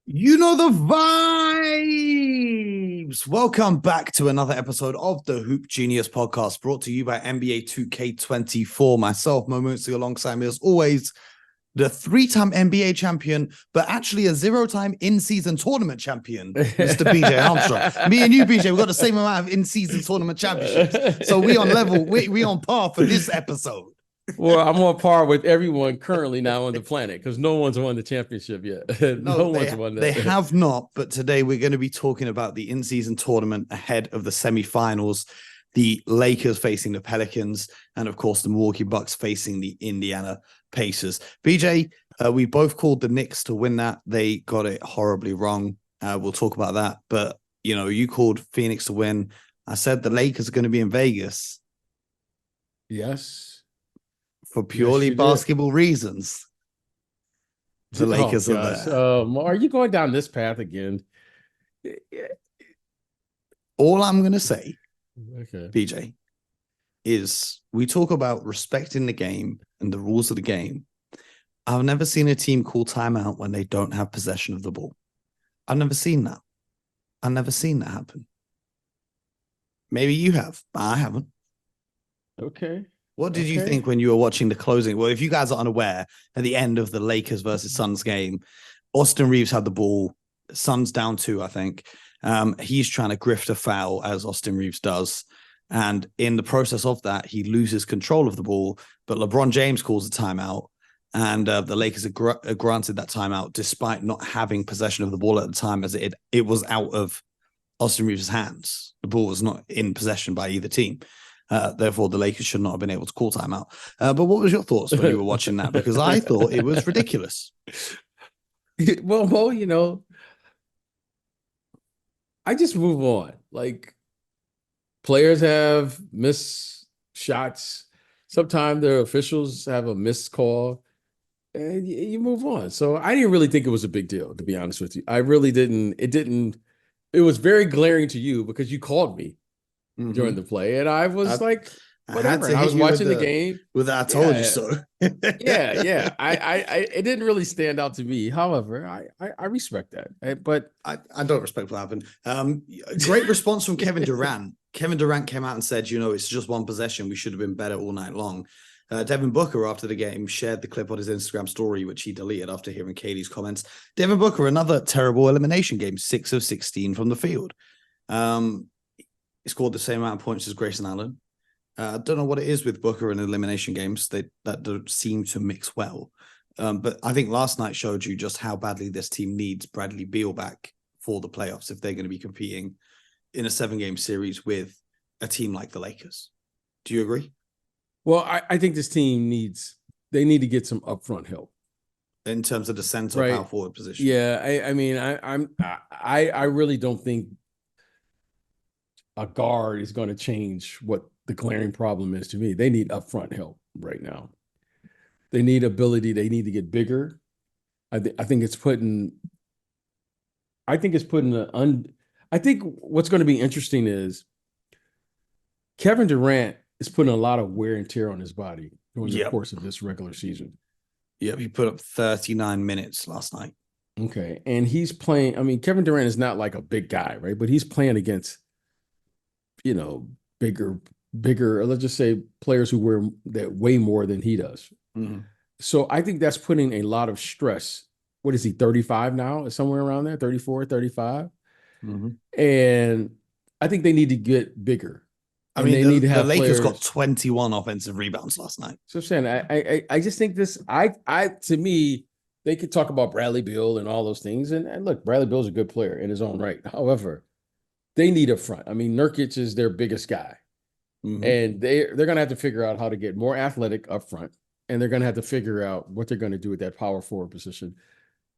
You know the vibes. Welcome back to another episode of the Hoop Genius podcast brought to you by NBA 2K24. Myself, Mo Moonsie, alongside me as always, the three-time NBA champion, but actually a zero-time in-season tournament champion, Mr. BJ Armstrong. Me and you, BJ, we've got the same amount of in-season tournament championships. So we on level, we on par for this episode. Well, I'm on par with everyone currently now on the planet because no one's won the championship yet. No, No one's won they that. have not. But today we're going to be talking about the in-season tournament ahead of the semifinals. The Lakers facing the Pelicans, and of course the Milwaukee Bucks facing the Indiana Pacers. BJ, we both called the Knicks to win that. They got it horribly wrong. We'll talk about that. But you called Phoenix to win. I said the Lakers are going to be in Vegas. Yes. For purely basketball reasons. The Lakers are there. Are you going down this path again? All I'm going to say, okay, BJ, is we talk about respecting the game and the rules of the game. I've never seen a team call timeout when they don't have possession of the ball. I've never seen that. I've never seen that happen. Maybe you have, but I haven't. Okay. What did you think when you were watching the closing? Well, if you guys are unaware, at the end of the Lakers versus Suns game, Austin Reeves had the ball. Suns down 2, I think. He's trying to grift a foul, as Austin Reeves does. And in the process of that, he loses control of the ball. But LeBron James calls a timeout. And the Lakers are granted that timeout despite not having possession of the ball at the time, as it was out of Austin Reeves' hands. The ball was not in possession by either team. Therefore, the Lakers should not have been able to call timeout. But what was your thoughts when you were watching that? Because I thought it was ridiculous. Well, Mo, I just move on. Like, players have missed shots. Sometimes their officials have a missed call, and you move on. So I didn't really think it was a big deal, to be honest with you. I really didn't. It was very glaring to you because you called me during the play, and I was like, whatever. I was watching the game. With that, I told you so. yeah. It didn't really stand out to me. However, I respect that. But I don't respect what happened. Great response from Kevin Durant. Kevin Durant came out and said, it's just one possession. We should have been better all night long. Devin Booker, after the game, shared the clip on his Instagram story, which he deleted after hearing Katie's comments. Devin Booker, another terrible elimination game, 6 of 16 from the field. He scored the same amount of points as Grayson Allen. I don't know what it is with Booker in elimination games. That don't seem to mix well. But I think last night showed you just how badly this team needs Bradley Beal back for the playoffs if they're going to be competing in a 7-game series with a team like the Lakers. Do you agree? Well, I think this team they need to get some upfront help in terms of the center power forward position. Yeah, I really don't think a guard is going to change what the glaring problem is to me. They need upfront help right now. They need ability. They need to get bigger. I think what's going to be interesting is Kevin Durant is putting a lot of wear and tear on his body during the course of this regular season. Yep, he put up 39 minutes last night. Okay, and he's playing. I mean, Kevin Durant is not like a big guy, right? But he's playing against, bigger. Let's just say players who wear that way more than he does. Mm-hmm. So I think that's putting a lot of stress. What is he, 35 now? Somewhere around there, 34, 35. Mm-hmm. And I think they need to get bigger. I mean, they need to have the Lakers got 21 offensive rebounds last night. So I'm saying, I just think this, to me, they could talk about Bradley Beal and all those things. And look, Bradley Beal's a good player in his own right. However, they need a front. I mean, Nurkic is their biggest guy. Mm-hmm. And they're going to have to figure out how to get more athletic up front. And they're going to have to figure out what they're going to do with that power forward position.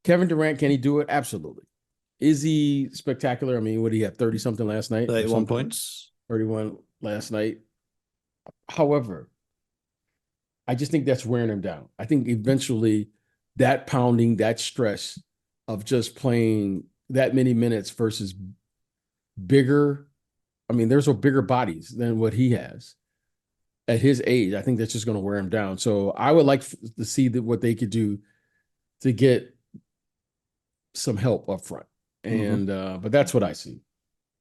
Kevin Durant, can he do it? Absolutely. Is he spectacular? I mean, what did he have? 30-something last night? 31 points. 31 last night. However, I just think that's wearing him down. I think eventually that pounding, that stress of just playing that many minutes versus bigger, I mean, there's bigger bodies than what he has at his age. I think that's just going to wear him down. So I would like to see what they could do to get some help up front. Mm-hmm. And but that's what I see.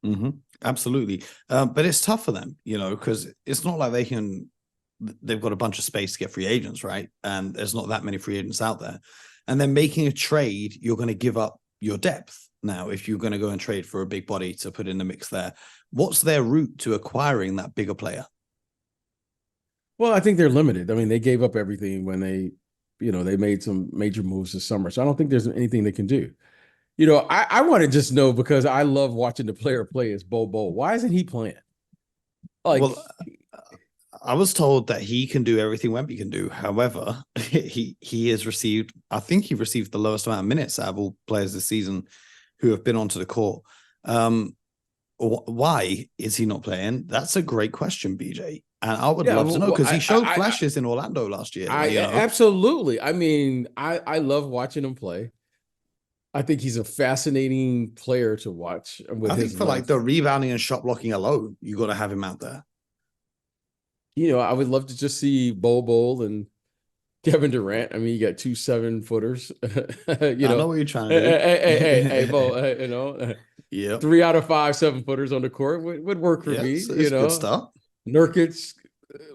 Mm-hmm. Absolutely. But it's tough for them, because it's not like they've got a bunch of space to get free agents, right? And there's not that many free agents out there. And then making a trade, you're going to give up your depth. Now, if you're going to go and trade for a big body to put in the mix there, what's their route to acquiring that bigger player? Well, I think they're limited. I mean, they gave up everything when they made some major moves this summer. So I don't think there's anything they can do. I want to just know, because I love watching the player play, as Bo. Why isn't he playing? Like, Well, I was told that he can do everything Wemby can do. However, he has received, I think he received the lowest amount of minutes out of all players this season who have been onto the court. Why is he not playing? That's a great question, BJ. And I would love to know, because he showed flashes in Orlando last year. Absolutely. I mean, I love watching him play. I think he's a fascinating player to watch. I think for like the rebounding and shot blocking alone, you got to have him out there. I would love to just see Bo and Kevin Durant. I mean, you got 2 7-footers. I know what you're trying to do. Hey, Bo. Yeah, 3 out of 5 7-footers on the court would work for me. It's good stuff. Nurkic,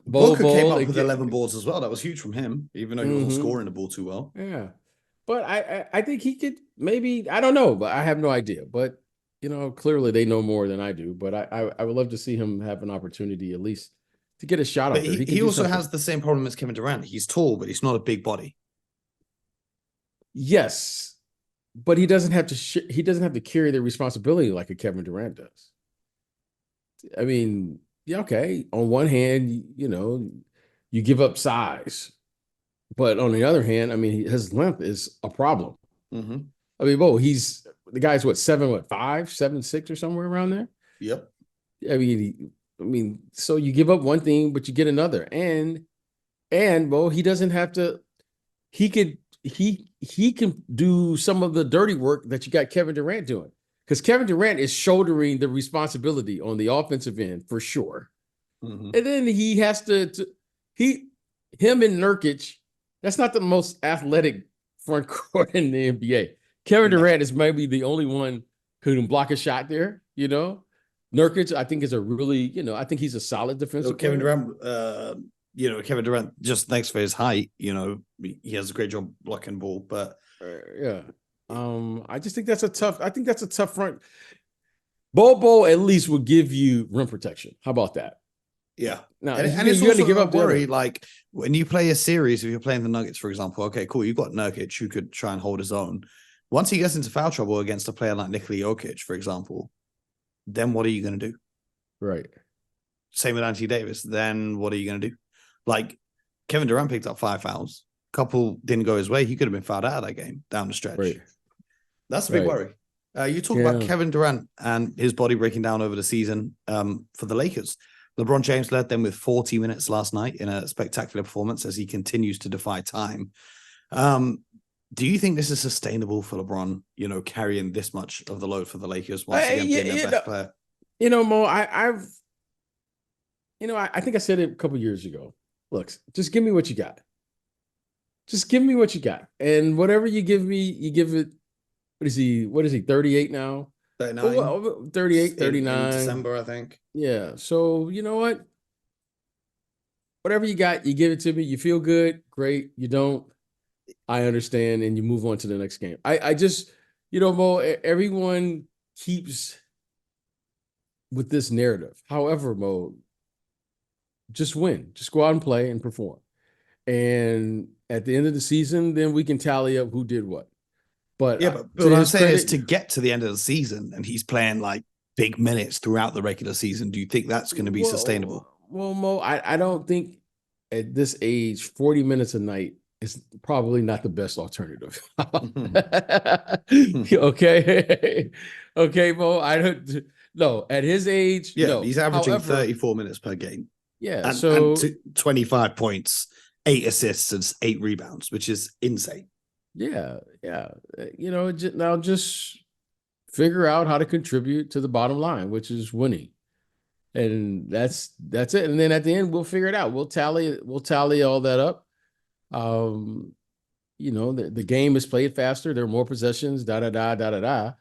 Booker came up with 11 boards as well. That was huge from him, even though he wasn't scoring the ball too well. Yeah, but I think he could, maybe, I don't know, but I have no idea. But clearly they know more than I do. But I would love to see him have an opportunity at least to get a shot out there. He also has the same problem as Kevin Durant. He's tall, but he's not a big body. Yes, but he doesn't have to carry the responsibility like a Kevin Durant does. I mean, yeah, okay. On one hand, you give up size, but on the other hand, I mean, his length is a problem. Mm-hmm. I mean, the guy's 7'5", 7'6", or somewhere around there. Yep. I mean, so you give up one thing, but you get another, and he doesn't have to. He can do some of the dirty work that you got Kevin Durant doing, because Kevin Durant is shouldering the responsibility on the offensive end for sure, and then he has him and Nurkic. That's not the most athletic front court in the NBA. Kevin Durant is maybe the only one who can block a shot there. Nurkic, I think, is a really, I think he's a solid defensive Kevin player. Durant, Kevin Durant, just thanks for his height, he has a great job blocking ball, but yeah. I just think that's a tough front. Bo at least will give you rim protection. How about that? Yeah. Now, and it's also give up worry, like when you play a series, if you're playing the Nuggets, for example, okay, cool, you've got Nurkic who could try and hold his own. Once he gets into foul trouble against a player like Nikola Jokic, for example, then what are you going to do? Right. Same with Anthony Davis. Then what are you going to do? Like Kevin Durant picked up 5 fouls. Couple didn't go his way. He could have been fouled out of that game down the stretch. Right. That's a big worry. You talk about Kevin Durant and his body breaking down over the season for the Lakers. LeBron James led them with 40 minutes last night in a spectacular performance as he continues to defy time. Do you think this is sustainable for LeBron, carrying this much of the load for the Lakers once again being their best player? Mo, I think I said it a couple years ago. Look, just give me what you got. Just give me what you got. And whatever you give me, you give it. What is he, 38 now? 39. 38, 39. In December, I think. Yeah. So, you know what? Whatever you got, you give it to me. You feel good. Great. You don't. I understand. And you move on to the next game. I just, Mo, everyone keeps with this narrative. However, Mo, just win. Just go out and play and perform. And at the end of the season, then we can tally up who did what. But what I'm saying is, to get to the end of the season and he's playing like big minutes throughout the regular season, do you think that's going to be sustainable? Well, Mo, I don't think at this age, 40 minutes a night is probably not the best alternative. Okay. Okay, Mo, I don't know. At his age, no. He's averaging 34 minutes per game. Yeah. And 25 points, 8 assists, and 8 rebounds, which is insane. Yeah. Now just figure out how to contribute to the bottom line, which is winning. And that's it. And then at the end, we'll figure it out. We'll tally all that up. the game is played faster. There are more possessions, da da da da da da.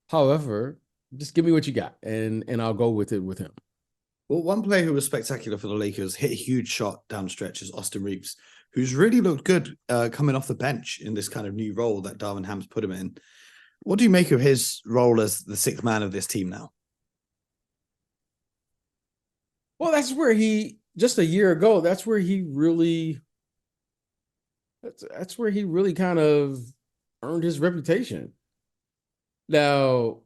However, just give me what you got, and I'll go with it with him. Well, one player who was spectacular for the Lakers, hit a huge shot down the stretch, is Austin Reeves, who's really looked good coming off the bench in this kind of new role that Darvin Ham's put him in. What do you make of his role as the sixth man of this team now? Well, that's where just a year ago, that's where he really kind of earned his reputation. Now,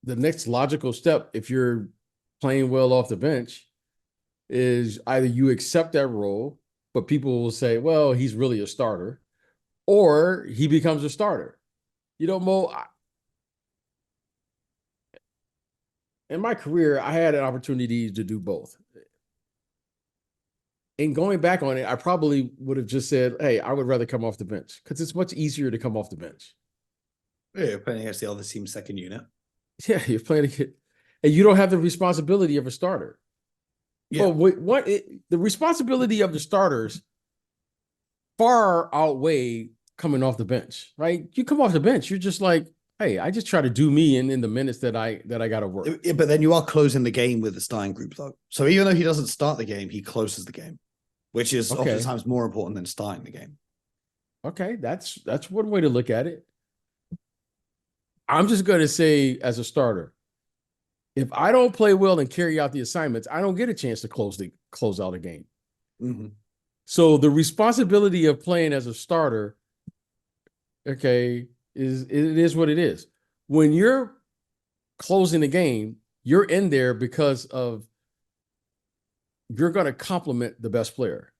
the next logical step, if you're playing well off the bench, is either you accept that role, but people will say, well, he's really a starter, or he becomes a starter. Mo, in my career, I had an opportunity to do both. And going back on it, I probably would have just said, hey, I would rather come off the bench because it's much easier to come off the bench. Yeah, you're playing against the other team's second unit. Yeah, you're playing against, and you don't have the responsibility of a starter. Yeah. But the responsibility of the starters far outweigh coming off the bench, right? You come off the bench, you're just like, hey, I just try to do me in the minutes that I got to work. Yeah, but then you are closing the game with the starting group, though. So even though he doesn't start the game, he closes the game, which is oftentimes more important than starting the game. Okay, that's one way to look at it. I'm just going to say, as a starter, if I don't play well and carry out the assignments, I don't get a chance to close out a game. Mm-hmm. So the responsibility of playing as a starter, okay, it is what it is. When you're closing the game, you're in there because of you're going to complement the best player.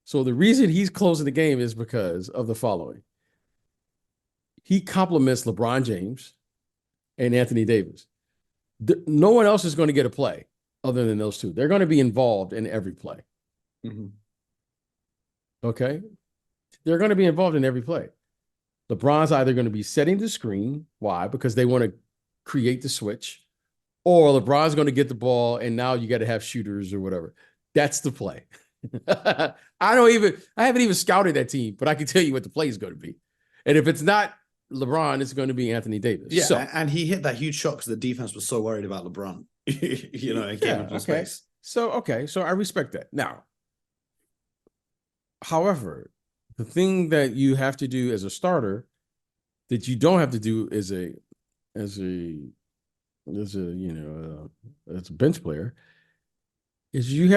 So the reason he's closing the game is because of the following. He complements LeBron James and Anthony Davis. No one else is going to get a play other than those two. They're going to be involved in every play. Mm-hmm. Okay? They're going to be involved in every play. LeBron's either going to be setting the screen. Why? Because they want to create the switch. Or LeBron's going to get the ball, and now you got to have shooters or whatever. That's the play. I haven't even scouted that team, but I can tell you what the play is going to be. And if it's not LeBron, it's going to be Anthony Davis. Yeah, and he hit that huge shot because the defense was so worried about LeBron. It came into space. So I respect that. Now, however, the thing that you have to do as a starter that you don't have to do as a bench player is you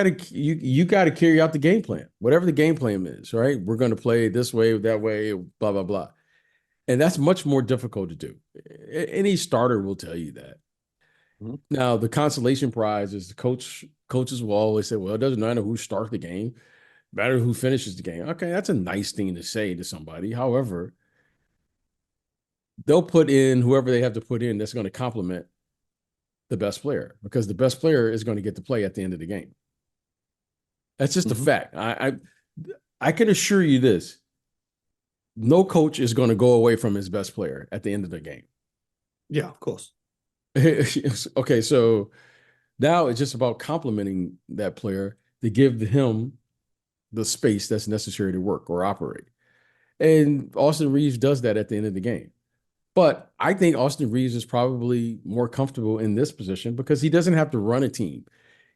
got to carry out the game plan, whatever the game plan is, right? We're going to play this way, that way, blah, blah, blah. And that's much more difficult to do. Any starter will tell you that. Mm-hmm. Now, the consolation prize is coaches will always say, well, it doesn't matter who starts the game, matter who finishes the game. Okay, that's a nice thing to say to somebody. However, they'll put in whoever they have to put in that's going to complement the best player because the best player is going to get to play at the end of the game. That's just a fact. I can assure you this. No coach is going to go away from his best player at the end of the game. Yeah, of course. Okay, so now it's just about complimenting that player to give him the space that's necessary to work or operate. And Austin Reeves does that at the end of the game. But I think Austin Reeves is probably more comfortable in this position because he doesn't have to run a team.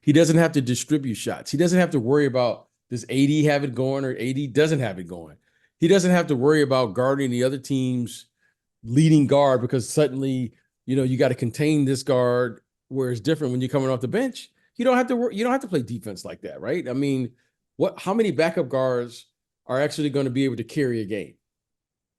He doesn't have to distribute shots. He doesn't have to worry about does AD have it going or AD doesn't have it going. He doesn't have to worry about guarding the other team's leading guard because suddenly, you got to contain this guard where it's different when you're coming off the bench. You don't have to play defense like that, right? I mean, how many backup guards are actually going to be able to carry a game?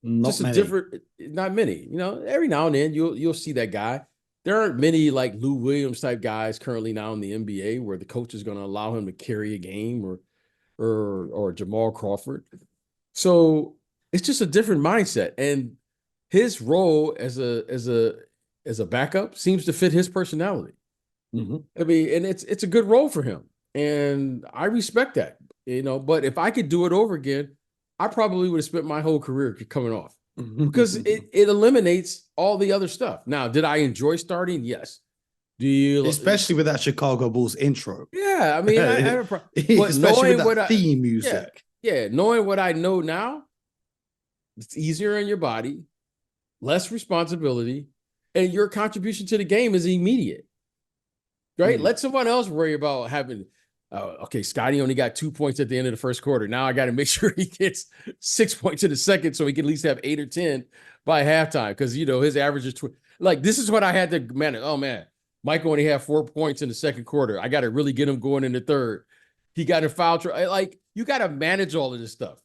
Not many. Every now and then you'll see that guy. There aren't many like Lou Williams type guys currently now in the NBA where the coach is going to allow him to carry a game or Jamal Crawford. So it's just a different mindset, and his role as a backup seems to fit his personality. Mm-hmm. I mean, and it's a good role for him, and I respect that. But if I could do it over again, I probably would have spent my whole career coming off because it eliminates all the other stuff. Now, did I enjoy starting? Yes. Do you, especially with that Chicago Bulls intro? Yeah, I mean, I have a especially with that theme music. Yeah, knowing what I know now, It's easier on your body, less responsibility, and your contribution to the game is immediate. Right? Let someone else worry about having. Okay, Scotty only got 2 points at the end of the first quarter. Now I got to make sure he gets 6 points in the second, so he can at least have 8 or 10 by halftime. Because his average is like this is what I had to manage. Oh man, Mike only had 4 points in the second quarter. I got to really get him going in the third. He got a foul. Like you got to manage all of this stuff.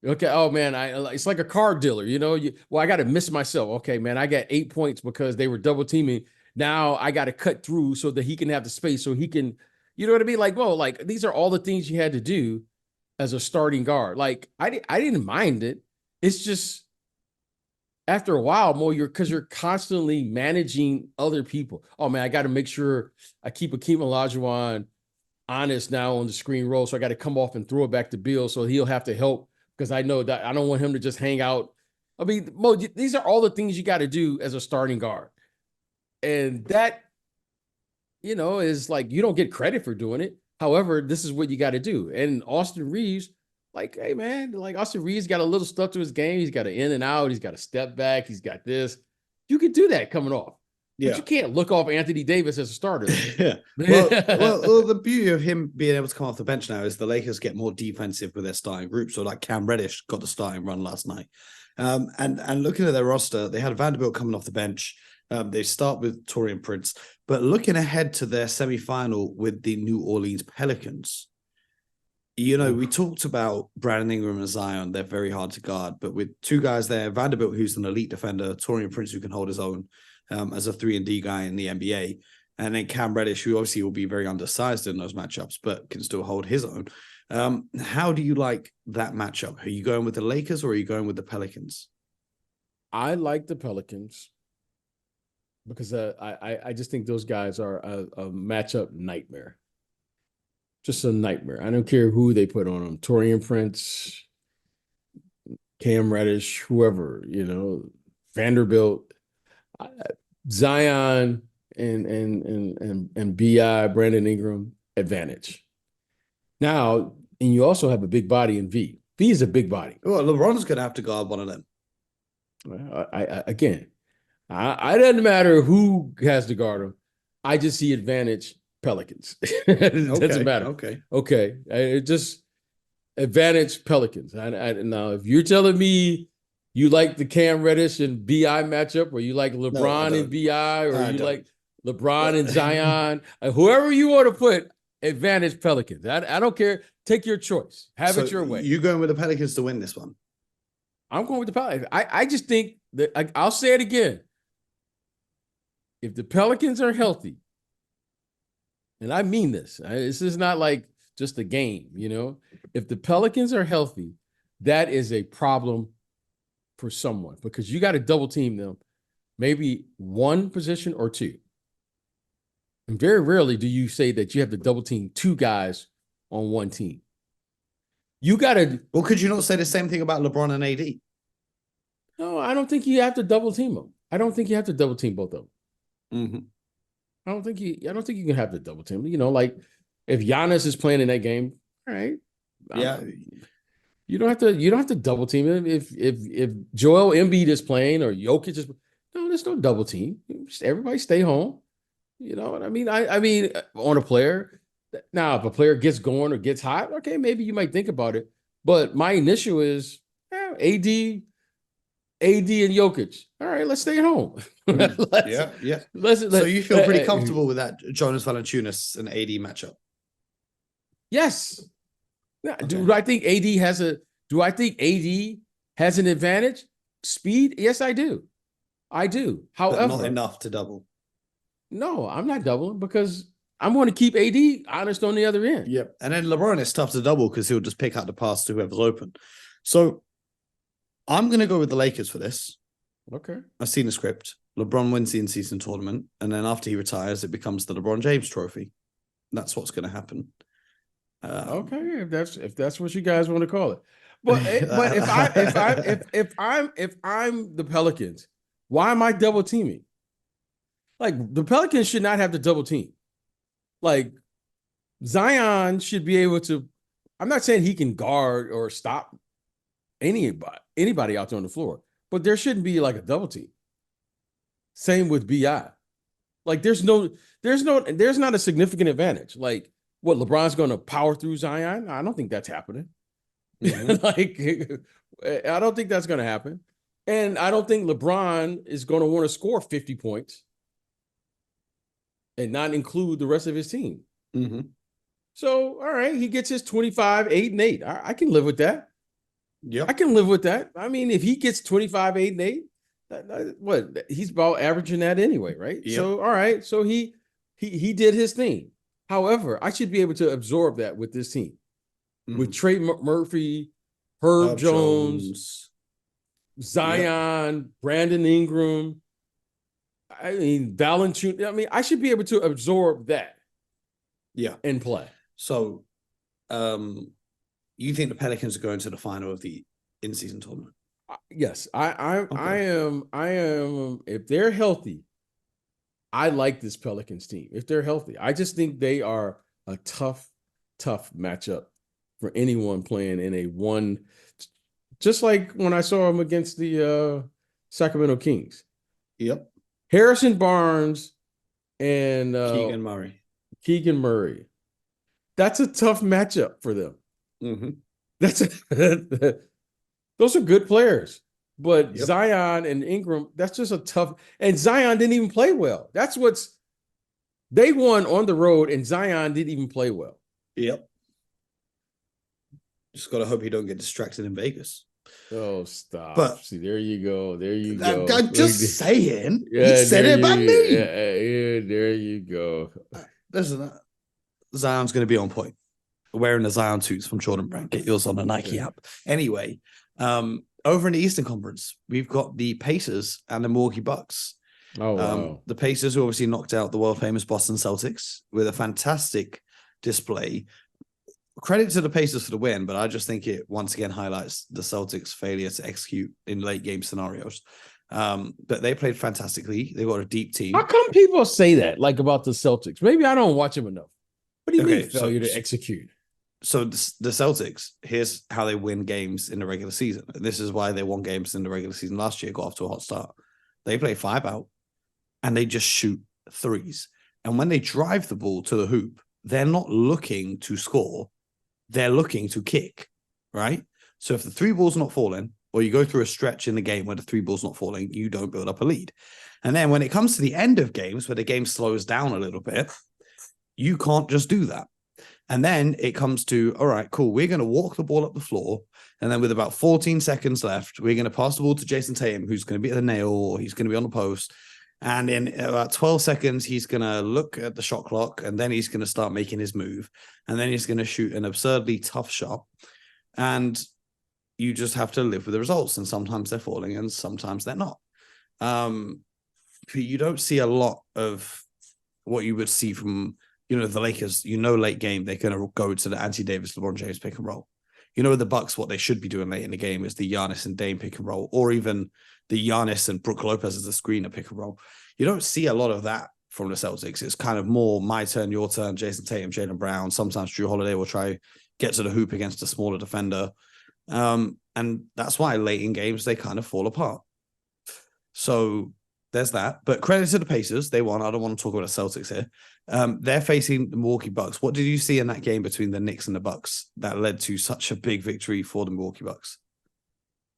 Okay. Oh man, it's like a car dealer. I got to miss myself. Okay, man, I got 8 points because they were double teaming. Now I got to cut through so that he can have the space, so he can. You know what I mean? Like, well, like these are all the things you had to do as a starting guard. Like, I didn't mind it. It's just after a while, more because you're constantly managing other people. Oh man, I got to make sure I keep Akeem Olajuwon honest now on the screen roll. So I got to come off and throw it back to Bill, so he'll have to help because I know that I don't want him to just hang out. I mean, Mo, these are all the things you got to do as a starting guard. And that, is like you don't get credit for doing it. However, this is what you got to do. And Austin Reeves, like, hey, man, like Austin Reeves got a little stuff to his game. He's got an in and out. He's got a step back. He's got this. You could do that coming off. Yeah. But you can't look off Anthony Davis as a starter. Yeah. Well, the beauty of him being able to come off the bench now is the Lakers get more defensive with their starting group. So like Cam Reddish got the starting run last night. And looking at their roster, they had Vanderbilt coming off the bench. They start with Taurean Prince, but looking ahead to their semifinal with the New Orleans Pelicans, we talked about Brandon Ingram and Zion. They're very hard to guard, but with two guys there, Vanderbilt, who's an elite defender, Taurean Prince, who can hold his own as a 3-and-D guy in the NBA, and then Cam Reddish, who obviously will be very undersized in those matchups, but can still hold his own. How do you like that matchup? Are you going with the Lakers or are you going with the Pelicans? I like the Pelicans. Because I just think those guys are a matchup nightmare. Just a nightmare. I don't care who they put on them. Taurean Prince, Cam Reddish, whoever, Vanderbilt, Zion, and BI, Brandon Ingram, advantage. Now, and you also have a big body in V. V is a big body. Well, LeBron's going to have to guard one of them. Again, I doesn't matter who has to guard them. I just see advantage Pelicans. It doesn't matter. Okay. It just advantage Pelicans. Now, if you're telling me you like the Cam Reddish and BI matchup, or you like LeBron and BI, or you like LeBron and Zion, whoever you want to put, advantage Pelicans. I don't care. Take your choice. Have it your way. You're going with the Pelicans to win this one? I'm going with the Pelicans. I just think that I'll say it again. If the Pelicans are healthy, and I mean this is not like just a game, if the Pelicans are healthy, that is a problem for someone because you got to double team them, maybe one position or two. And very rarely do you say that you have to double team two guys on one team. You got to. Well, could you not say the same thing about LeBron and AD? No, I don't think you have to double team them. I don't think you have to double team both of them. Mm-hmm. I don't think you can have to double team. Like if Giannis is playing in that game, all right. Yeah. You don't have to double team him. If Joel Embiid is playing or Jokic is there's no double team. Just everybody stay home. You know what I mean? I mean on a player. Now, if a player gets going or gets hot, okay, maybe you might think about it. But my initial is AD and Jokic. All right, let's stay home. Yeah. So you feel pretty comfortable with that Jonas Valanciunas and AD matchup? Yes. Okay. Do I think AD has an advantage? Speed? Yes, I do. However, but not enough to double. No, I'm not doubling because I'm going to keep AD honest on the other end. Yep. And then LeBron is tough to double because he'll just pick out the pass to whoever's open. So I'm going to go with the Lakers for this. Okay. I've seen the script. LeBron wins the in-season tournament, and then after he retires, it becomes the LeBron James Trophy. That's what's going to happen. Okay, if that's what you guys want to call it. But if I'm the Pelicans, why am I double teaming? Like the Pelicans should not have to double team. Like Zion should be able to. I'm not saying he can guard or stop anybody out there on the floor. But there shouldn't be like a double team. Same with BI. Like there's not a significant advantage. Like what LeBron's going to power through Zion? I don't think that's happening. Mhm. Like I don't think that's going to happen. And I don't think LeBron is going to want to score 50 points and not include the rest of his team. Mhm. So, all right, he gets his 25, 8, and 8. I can live with that. I Yep. can live with that. I mean, if he gets 25, 8, and 8, what he's about averaging that anyway, right? Yep. So, all right. So he did his thing. However, I should be able to absorb that with this team. With Mhm. Trey Murphy, Herb Herb Jones, Jones. Yep. Zion, Brandon Ingram, I mean, Valanciunas. I mean, I should be able to absorb that Yeah. and play. So, um, you think the Pelicans are going to the final of the in-season tournament? Yes, I Okay. am. If they're healthy, I like this Pelicans team. If they're healthy, I just think they are a tough matchup for anyone playing in a one. Just like when I saw them against the Sacramento Kings, Yep. Harrison Barnes and Keegan Murray. Keegan Murray. That's a tough matchup for them. Mhm. That's those are good players. But Yep. Zion and Ingram, that's just a tough. And Zion didn't even play well. That's what's they won on the road, and Zion didn't even play well. Yep. Just got to hope you don't get distracted in Vegas. Oh, stop. But See, there you go. There you go. I'm just saying, he Yeah, said there it about you me. yeah, there you go. Listen, Zion's going to be on point. Wearing the Zion suits from Jordan Brand. Get yours on the Nike app. Anyway, over in the Eastern Conference, we've got the Pacers and the Milwaukee Bucks. Oh, wow. The Pacers, who obviously knocked out the world famous Boston Celtics with a fantastic display. Credit to the Pacers for the win, but I just think it once again highlights the Celtics' failure to execute in late game scenarios. But they played fantastically. They got a deep team. How come people say that, like about the Celtics? Maybe I don't watch them enough. What do you mean Okay, failure to execute? So the Celtics, here's how they win games in the regular season. And this is why they won games in the regular season last year, got off to a hot start. They play 5 out and they just shoot threes. And when they drive the ball to the hoop, they're not looking to score. They're looking to kick, right? So if the 3 ball's not falling, or you go through a stretch in the game where the 3 ball's not falling, you don't build up a lead. And then when it comes to the end of games, where the game slows down a little bit, you can't just do that. And then it comes to, all right, cool. We're going to walk the ball up the floor. And then with about 14 seconds left, we're going to pass the ball to Jason Tatum, who's going to be at the nail, or he's going to be on the post. And in about 12 seconds, he's going to look at the shot clock, and then he's going to start making his move. And then he's going to shoot an absurdly tough shot. And you just have to live with the results. And sometimes they're falling and sometimes they're not. You don't see a lot of what you would see from, the Lakers. Late game, they're going to go to the Anthony Davis, LeBron James pick and roll. With the Bucks, what they should be doing late in the game is the Giannis and Dame pick and roll, or even the Giannis and Brook Lopez as a screener pick and roll. You don't see a lot of that from the Celtics. It's kind of more my turn, your turn, Jason Tatum, Jaylen Brown. Sometimes Drew Holiday will try get to the hoop against a smaller defender. And that's why late in games, they kind of fall apart. So there's that. But credit to the Pacers. They won. I don't want to talk about the Celtics here. They're facing the Milwaukee Bucks. What did you see in that game between the Knicks and the Bucks that led to such a big victory for the Milwaukee Bucks?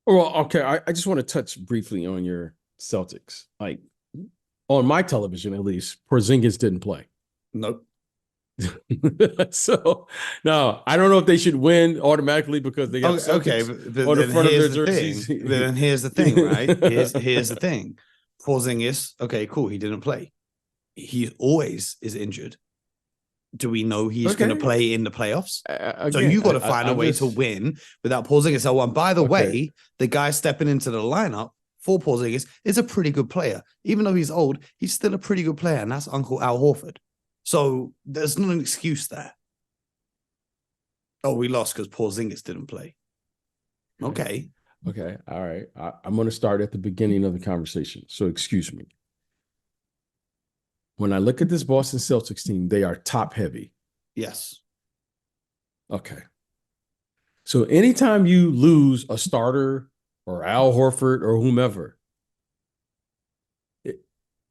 Well, okay. I just want to touch briefly on your Celtics. Like on my television, at least, Porzingis didn't play. Nope. So no, I don't know if they should win automatically because they got okay, but on the front of their jerseys. Then here's the thing, right? Here's the thing. Porzingis, okay, cool. He didn't play. He always is injured. Do we know he's going to play in the playoffs? Again, so you got to find a way to win without Porzingis. Oh, and by the way, the guy stepping into the lineup for Porzingis is a pretty good player. Even though he's old, he's still a pretty good player, and that's Uncle Al Horford. So there's not an excuse there. Oh, we lost because Porzingis didn't play. Okay. Okay. All right. I'm going to start at the beginning of the conversation. So excuse me. When I look at this Boston Celtics team, they are top heavy. Yes. Okay. So anytime you lose a starter or Al Horford or whomever,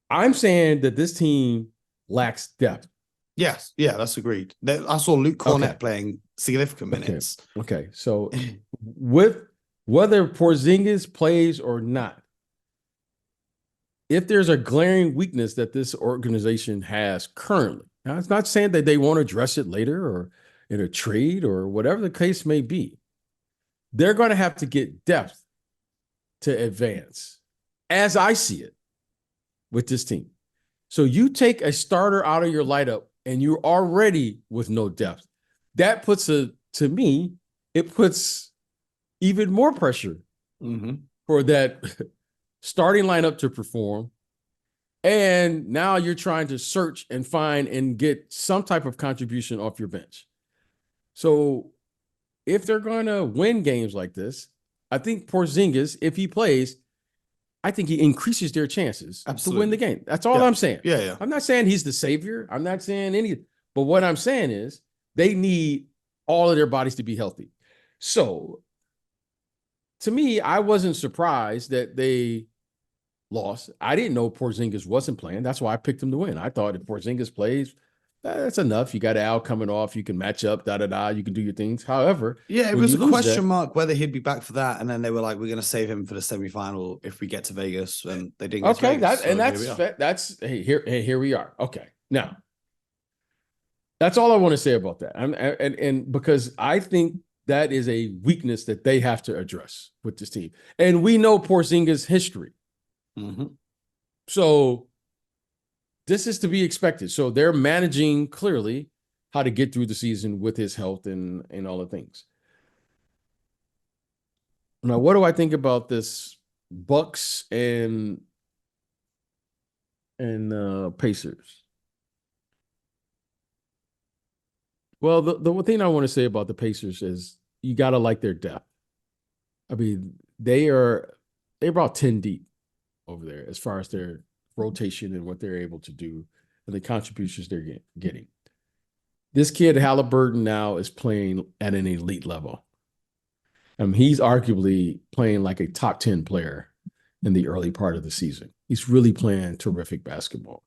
I'm saying that this team lacks depth. Yes, yeah, that's agreed. I saw Luke Cornett Okay. playing significant Okay. minutes. Okay. So with whether Porzingis plays or not, if there's a glaring weakness that this organization has currently, now it's not saying that they won't address it later or in a trade or whatever the case may be, they're going to have to get depth to advance, as I see it with this team. So you take a starter out of your lineup and you're already with no depth. That puts to me, it puts even more pressure for that starting lineup to perform. And now you're trying to search and find and get some type of contribution off your bench. So if they're going to win games like this, I think Porzingis, if he plays, I think he increases their chances to win the Absolutely. game. That's all Yeah. I'm saying. Yeah, yeah. I'm not saying he's the savior. I'm not saying any, but what I'm saying is they need all of their bodies to be healthy. So to me, I wasn't surprised that they lost. I didn't know Porzingis wasn't playing. That's why I picked him to win. I thought if Porzingis plays, that's enough. You got Al coming off. You can match up, You can do your things. However, Yeah, it when was you a lose question that, mark whether he'd be back for that, and then they were like, "We're going to save him for the semifinal if we get to Vegas," and they didn't get to okay, Vegas. So here we are. that's here we are. Okay, now that's all I want to say about that. And because I think that is a weakness that they have to address with this team, and we know Porzingis' history, so this is to be expected. So they're managing clearly how to get through the season with his health and all the things. Now, what do I think about this Bucks and Pacers? Well, the one thing I want to say about the Pacers is you got to like their depth. I mean, they're about 10 deep over there as far as their rotation and what they're able to do and the contributions they're getting. This kid Halliburton now is playing at an elite level. He's arguably playing like a top 10 player in the early part of the season. He's really playing terrific basketball.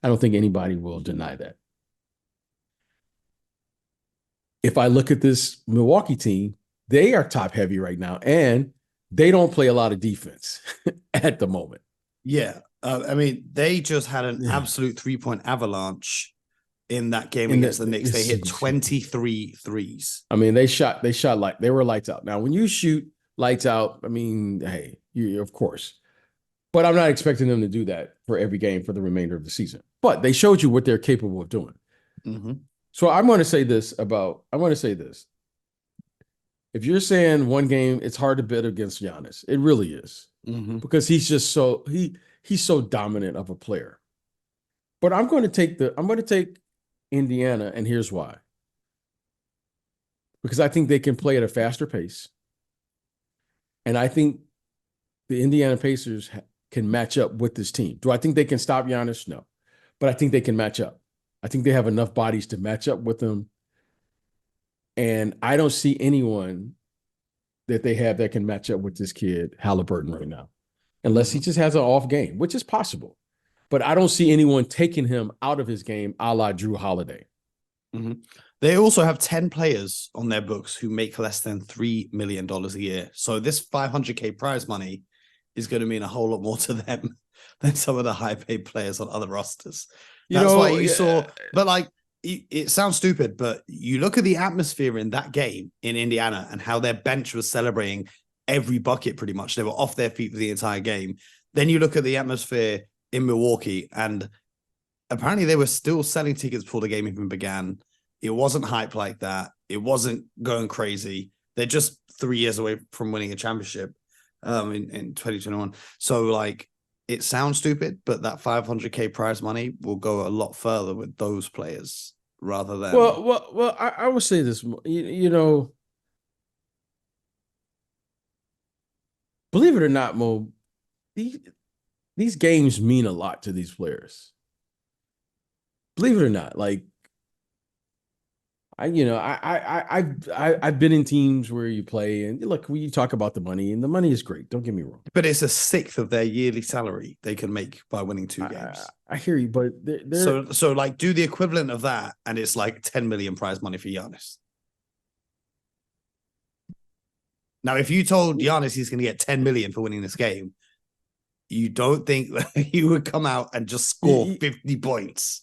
I don't think anybody will deny that. If I look at this Milwaukee team, they are top heavy right now, and they don't play a lot of defense at the moment. Yeah. I mean, they just had an absolute 3-point avalanche in that game against the Knicks. They hit 23 threes. I mean, they shot like they were lights out. Now, when you shoot lights out, I mean, hey, of course. But I'm not expecting them to do that for every game for the remainder of the season. But they showed you what they're capable of doing. So I'm going to say this. If you're saying one game, it's hard to bet against Giannis. It really is. Because he's just he's so dominant of a player. But I'm going to take Indiana, and here's why. Because I think they can play at a faster pace. And I think the Indiana Pacers can match up with this team. Do I think they can stop Giannis? No. But I think they can match up. I think they have enough bodies to match up with them. And I don't see anyone that they have that can match up with this kid, Halliburton, right now. Unless he just has an off game, which is possible. But I don't see anyone taking him out of his game a la Drew Holiday. They also have 10 players on their books who make less than $3 million a year. So this $500K prize money is going to mean a whole lot more to them than some of the high-paid players on other rosters. That's why you saw, but like, it sounds stupid, but you look at the atmosphere in that game in Indiana and how their bench was celebrating every bucket pretty much. They were off their feet for the entire game. Then you look at the atmosphere in Milwaukee, and apparently they were still selling tickets before the game even began. It wasn't hype like that. It wasn't going crazy. They're just 3 years away from winning a championship in 2021. So like, it sounds stupid, but that $500K prize money will go a lot further with those players rather than. Well. I would say this. You know, believe it or not, Mo, these games mean a lot to these players. Believe it or not, like I've been in teams where you play and look, we talk about the money and the money is great. Don't get me wrong. But it's a sixth of their yearly salary they can make by winning two games. I hear you, but So like do the equivalent of that, and it's like 10 million prize money for Giannis. Now, if you told Giannis he's going to get 10 million for winning this game, you don't think that he would come out and just score 50 points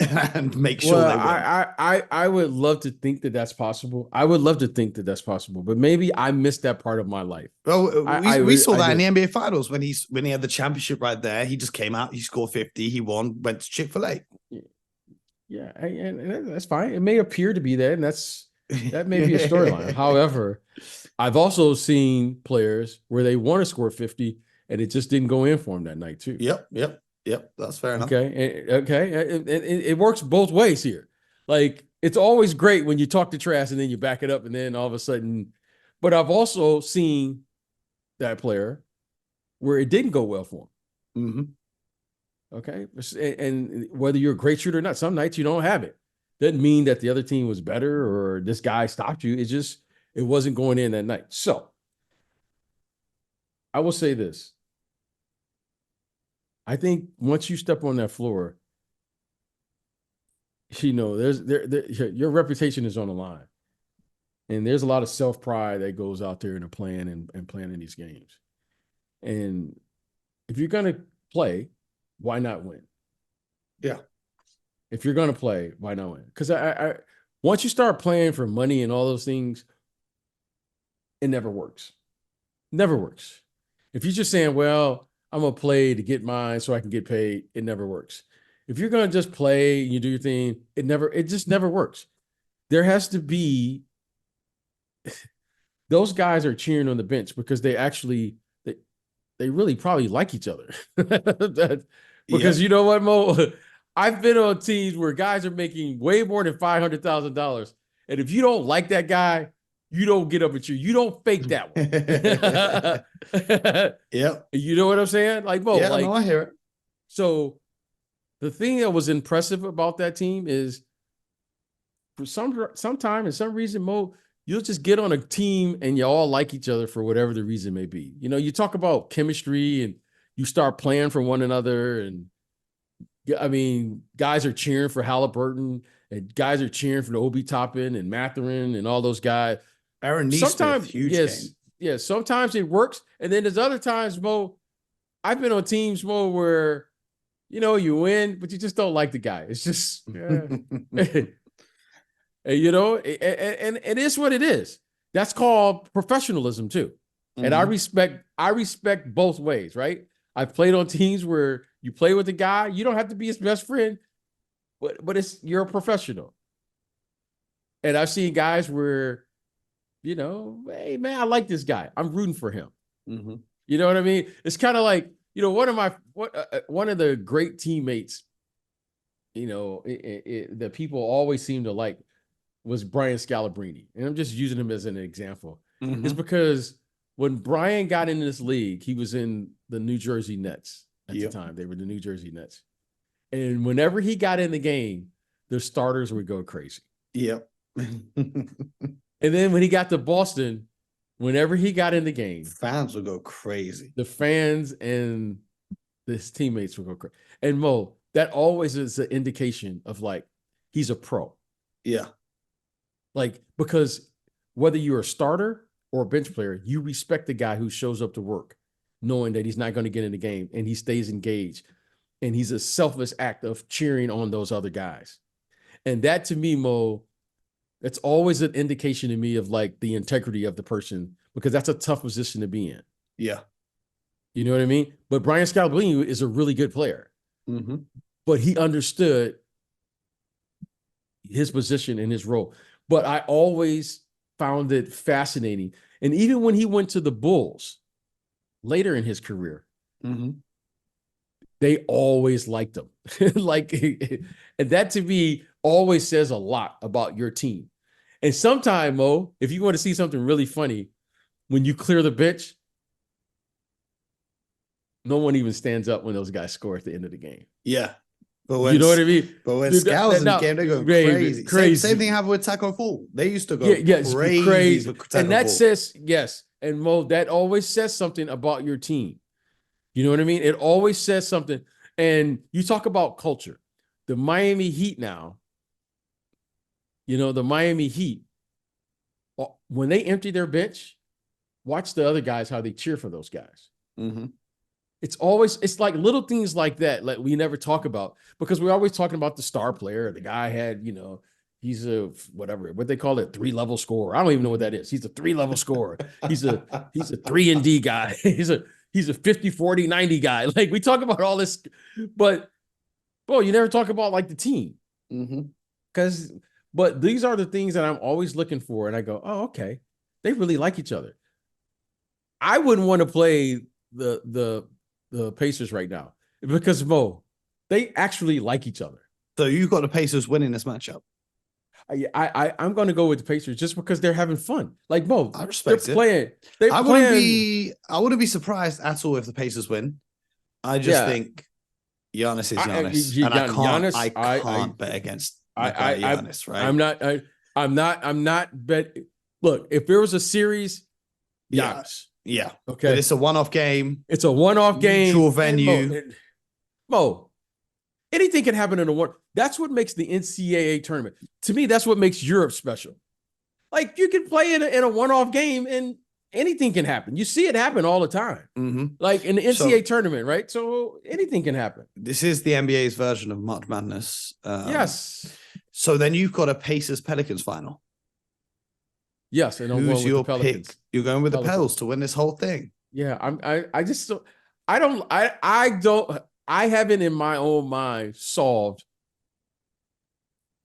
and make sure they win? I would love to think that that's possible. I would love to think that that's possible, but maybe I missed that part of my life. Well, we saw that in the NBA Finals when he had the championship right there. He just came out, he scored 50, he won, went to Chick-fil-A. Yeah, and that's fine. It may appear to be that, and that may be a storyline. However, I've also seen players where they want to score 50 and it just didn't go in for them that night too. Yep. That's fair enough. Okay. It works both ways here. Like, it's always great when you talk to trash and then you back it up and then all of a sudden, but I've also seen that player where it didn't go well for him. Mm-hmm. Okay. And whether you're a great shooter or not, some nights you don't have it. Doesn't mean that the other team was better or this guy stopped you. It's just, it wasn't going in that night. So I will say this. I think once you step on that floor, your reputation is on the line. And there's a lot of self-pride that goes out there in the plan and planning these games. And if you're going to play, why not win? Yeah. If you're going to play, why not win? Because I once you start playing for money and all those things, it never works. Never works. If you're just saying, well, I'm going to play to get mine so I can get paid, it never works. If you're going to just play, you do your thing, it just never works. There has to be, those guys are cheering on the bench because they really probably like each other. Because you know what, Mo? I've been on teams where guys are making way more than $500,000. And if you don't like that guy, you don't get up and cheer. You don't fake that one. Yep. You know what I'm saying? Like, Mo, yeah, no, I hear it. So the thing that was impressive about that team is for some time and some reason, Mo, you'll just get on a team and you all like each other for whatever the reason may be. You know, you talk about chemistry and you start playing for one another. And I mean, guys are cheering for Halliburton and guys are cheering for the Obi Toppin and Mathurin and all those guys. Aaron Nesmith, huge game. Yeah, sometimes it works. And then there's other times, Mo, I've been on teams, Mo, where, you win, but you just don't like the guy. It's just, and, it is what it is. That's called professionalism too. Mm-hmm. And I respect both ways, right? I've played on teams where you play with the guy, you don't have to be his best friend, but you're a professional. And I've seen guys where, hey man, I like this guy. I'm rooting for him. Mm-hmm. You know what I mean? It's kind of like, one of the great teammates, that people always seem to like was Brian Scalabrine. And I'm just using him as an example. Mm-hmm. It's because when Brian got into this league, he was in the New Jersey Nets at the time. They were the New Jersey Nets. And whenever he got in the game, the starters would go crazy. Yep. And then when he got to Boston, whenever he got in the game, fans would go crazy. The fans and his teammates would go crazy. And Mo, that always is an indication of like, he's a pro. Yeah. Like, because whether you're a starter or a bench player, you respect the guy who shows up to work, knowing that he's not going to get in the game and he stays engaged. And he's a selfless act of cheering on those other guys. And that to me, Mo, it's always an indication to me of like the integrity of the person, because that's a tough position to be in. Yeah. You know what I mean? But Brian Scalabrine is a really good player. Mm-hmm. But he understood his position and his role. But I always found it fascinating. And even when he went to the Bulls later in his career, mm-hmm. they always liked him. And that to me always says a lot about your team. And sometime, Mo, if you want to see something really funny, when you clear the bench, no one even stands up when those guys score at the end of the game. Yeah. But You know what I mean? But when Dude, Scouts in the now, game, they're going crazy, crazy. Same crazy. thing happened with Taco Fall. They used to go Yes, crazy for and Taco that Fall. says yes, and Mo, that always says something about your team. You know what I mean? It always says something. And you talk about culture. The Miami Heat now, the Miami Heat, when they empty their bench, watch the other guys how they cheer for those guys. Mm-hmm. It's like little things like that like we never talk about, because we're always talking about the star player. The guy had, he's a whatever, what they call it, 3-level scorer. I don't even know what that is. He's a 3-level scorer. He's a 3-and-D guy. He's a 50, 40, 90 guy. Like, we talk about all this, but bro, you never talk about like the team. Mm-hmm. But these are the things that I'm always looking for. And I go, oh, okay. They really like each other. I wouldn't want to play the Pacers right now because Mo, they actually like each other. So you've got the Pacers winning this matchup. I'm going to go with the Pacers just because they're having fun. Like Mo, I respect they're it. playing. I wouldn't be surprised at all if the Pacers win. I just think Giannis is Giannis, and I can't bet against Giannis. Right? I'm not bet. Look, if there was a series, Giannis. Yeah. Okay. But it's a one-off game. It's a one-off game. Neutral venue. Mo, anything can happen in a one. That's what makes the NCAA tournament. To me, that's what makes Europe special. Like, you can play in a one-off game and anything can happen. You see it happen all the time. Mm-hmm. Like in the NCAA tournament, right? So anything can happen. This is the NBA's version of March Madness. Yes. So then you've got a Pacers-Pelicans final. Yes, and who's your pick? You're going with the Pels to win this whole thing. Yeah, I haven't in my own mind solved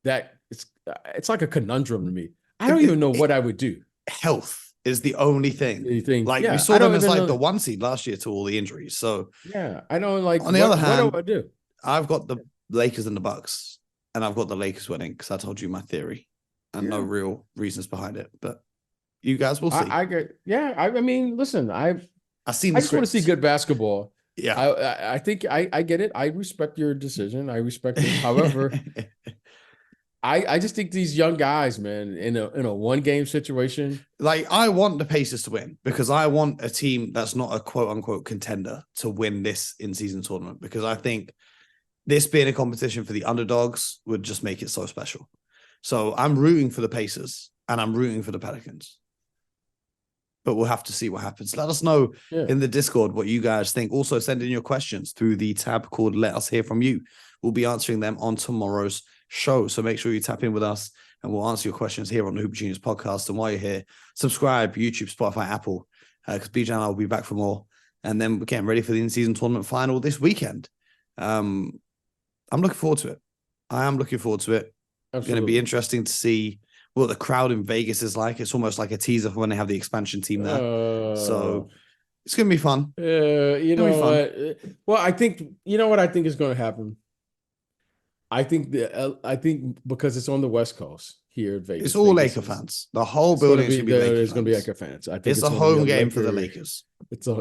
that. It's like a conundrum to me. I don't even know what I would do. Health is the only thing. Like, we saw them as like the 1 seed last year to all the injuries. So yeah, I don't like. On the other hand, what do I do? I've got the Lakers and the Bucks, and I've got the Lakers winning because I told you my theory. And no real reasons behind it, but you guys will see. I mean, listen, I just want to see good basketball. Yeah, I think I get it. I respect your decision. I respect it. However, I just think these young guys, man, in a one game situation, like, I want the Pacers to win because I want a team that's not a quote unquote contender to win this in season tournament, because I think this being a competition for the underdogs would just make it so special. So I'm rooting for the Pacers and I'm rooting for the Pelicans. But we'll have to see what happens. Let us know in the Discord what you guys think. Also, send in your questions through the tab called Let Us Hear From You. We'll be answering them on tomorrow's show. So make sure you tap in with us and we'll answer your questions here on the Hoop Genius podcast. And while you're here, subscribe, YouTube, Spotify, Apple, because BJ and I will be back for more. And then we're getting ready for the in-season tournament final this weekend. I'm looking forward to it. I am looking forward to it. It's going to be interesting to see what the crowd in Vegas is like. It's almost like a teaser for when they have the expansion team there. So it's going to be fun. You know what? Well, I think, you know what I think is going to happen? I think because it's on the West Coast here in Vegas. It's all Laker fans. The whole building is going to be Laker fans. It's going to be Laker fans. I think it's a home game for the Lakers.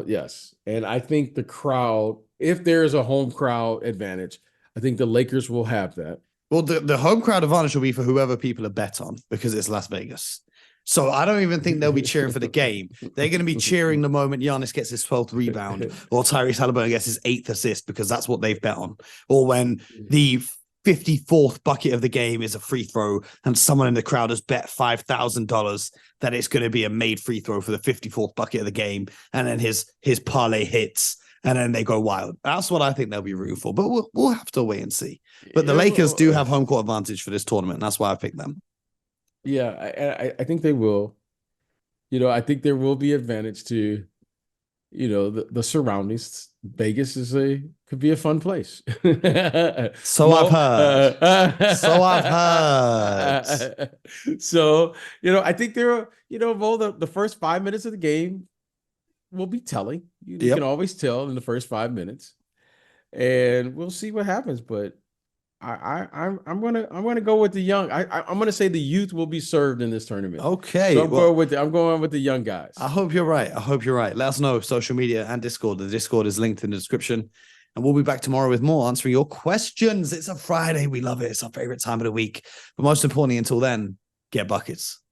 Yes. And I think the crowd, if there's a home crowd advantage, I think the Lakers will have that. Well, the home crowd advantage will be for whoever people are bet on because it's Las Vegas. So I don't even think they'll be cheering for the game. They're going to be cheering the moment Giannis gets his 12th rebound or Tyrese Halliburton gets his 8th assist, because that's what they've bet on. Or when the 54th bucket of the game is a free throw and someone in the crowd has bet $5,000 that it's going to be a made free throw for the 54th bucket of the game. And then his parlay hits. And then they go wild. That's what I think they'll be rooting for. But we'll have to wait and see. But the Lakers do have home court advantage for this tournament. And that's why I picked them. Yeah, I think they will. I think there will be advantage to, the surroundings. Vegas could be a fun place. So I've heard. So, I think the first 5 minutes of the game will be telling. You can always tell in the first 5 minutes, and we'll see what happens. But I'm gonna go with the young. I'm gonna say the youth will be served in this tournament. Okay, so I'm going with the young guys. I hope you're right. Let us know social media and Discord. The Discord is linked in the description. And we'll be back tomorrow with more, answering your questions. It's a Friday. We love it. It's our favorite time of the week. But most importantly, until then, get buckets.